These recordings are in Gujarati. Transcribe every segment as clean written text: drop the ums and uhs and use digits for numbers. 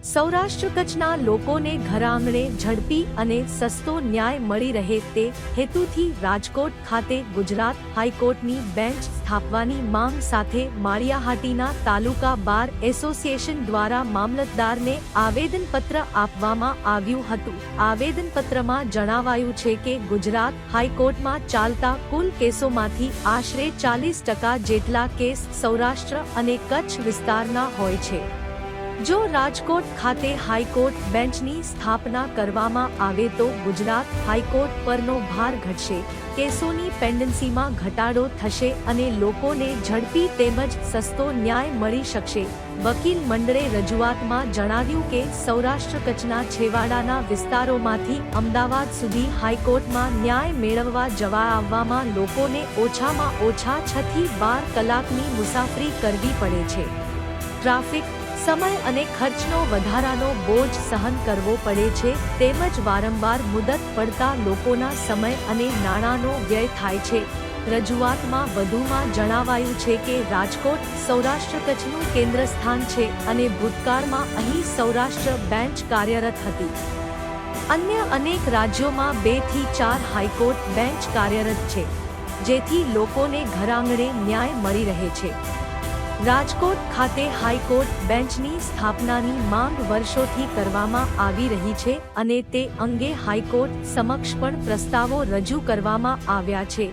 સૌરાષ્ટ્ર કચ્છના લોકોને ઘરઆંગણે ઝડપી અને સસ્તો ન્યાય મળી રહે તે હેતુથી રાજકોટ ખાતે ગુજરાત હાઈકોર્ટની બેન્ચ સ્થાપવાની માંગ સાથે માળિયાહાટીના તાલુકા બાર એસોસિએશન દ્વારા મામલતદારને આવેદનપત્ર આપવામાં આવ્યું હતું। આવેદનપત્રમાં જણાવાયું છે કે ગુજરાત હાઈકોર્ટમાં ચાલતા કુલ કેસોમાંથી આશરે 40% જેટલા કેસ સૌરાષ્ટ્ર અને કચ્છ વિસ્તારના હોય છે। જો રાજકોટ ખાતે હાઈકોર્ટ બેન્ચની સ્થાપના કરવામાં આવે તો ગુજરાત હાઈકોર્ટ પરનો ભાર ઘટશે, કેસોની પેન્ડન્સીમાં ઘટાડો થશે અને લોકોને ઝડપી તેમજ સસ્તો ન્યાય મળી શકશે। વકીલ મંડળે રજૂઆતમાં જણાવ્યું કે સૌરાષ્ટ્ર કચ્છના છેવાડાના વિસ્તારોમાંથી અમદાવાદ સુધી હાઈકોર્ટમાં ન્યાય મેળવવા જવા આવવામાં લોકોને ઓછામાં ઓછા 6 થી 12 કલાકની મુસાફરી કરવી પડે છે। ટ્રાફિક, સમય અને ખર્ચનો વધારાનો બોજ સહન કરવો પડે છે તેમજ વારંવાર મુદત પડતા લોકોના સમય અને નાણાંનો વ્યય થાય છે। રજૂઆતમાં વધુમાં જણાવાયું છે કે રાજકોટ સૌરાષ્ટ્ર કચ્છનું કેન્દ્ર સ્થાન છે અને ભૂતકાળમાં અહીં સૌરાષ્ટ્ર બેન્ચ કાર્યરત હતી। અન્ય અનેક રાજ્યોમાં 2 થી 4 હાઈકોર્ટ બેન્ચ કાર્યરત છે, જેથી લોકોને ઘરઆંગણે ન્યાય મળી રહે છે। રાજકોટ ખાતે હાઈકોર્ટ બેન્ચની સ્થાપનાની માંગ વર્ષોથી કરવામાં આવી રહી છે અને તે અંગે હાઈકોર્ટ સમક્ષ પણ પ્રસ્તાવો રજૂ કરવામાં આવ્યા છે।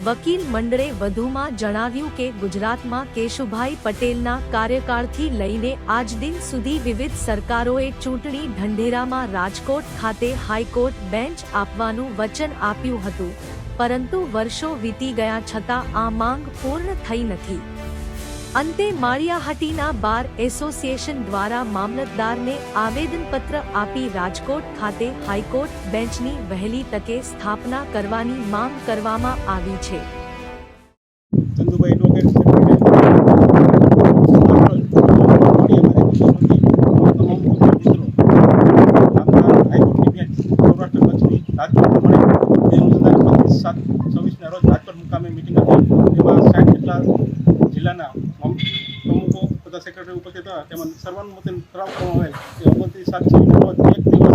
વકીલ મંડળે વધુમાં જણાવ્યું કે ગુજરાતમાં કેશુભાઈ પટેલના કાર્યકાળથી લઈને આજ દિન સુધી વિવિધ સરકારોએ ચૂંટણી ઢંઢેરામાં રાજકોટ ખાતે હાઈકોર્ટ બેન્ચ આપવાનું વચન આપ્યું હતું, પરંતુ વર્ષો વીતી ગયા છતાં આ માંગ પૂર્ણ થઈ નથી। અંતે માળિયાહાટીના બાર એસોસિએશન દ્વારા મામલતદારને આવેદનપત્ર આપી રાજકોટ ખાતે હાઈકોર્ટ બેન્ચની વહેલી તકે સ્થાપના કરવાની માંગ કરવામાં આવી છે। જિલ્લાના પ્રમુખો તથા સેક્રેટરી ઉપસ્થિત હતા, તેમાં સર્વાનુમતે ઠરાવ કરવામાં આવેલ કે 29/7/2023 એક દિવસ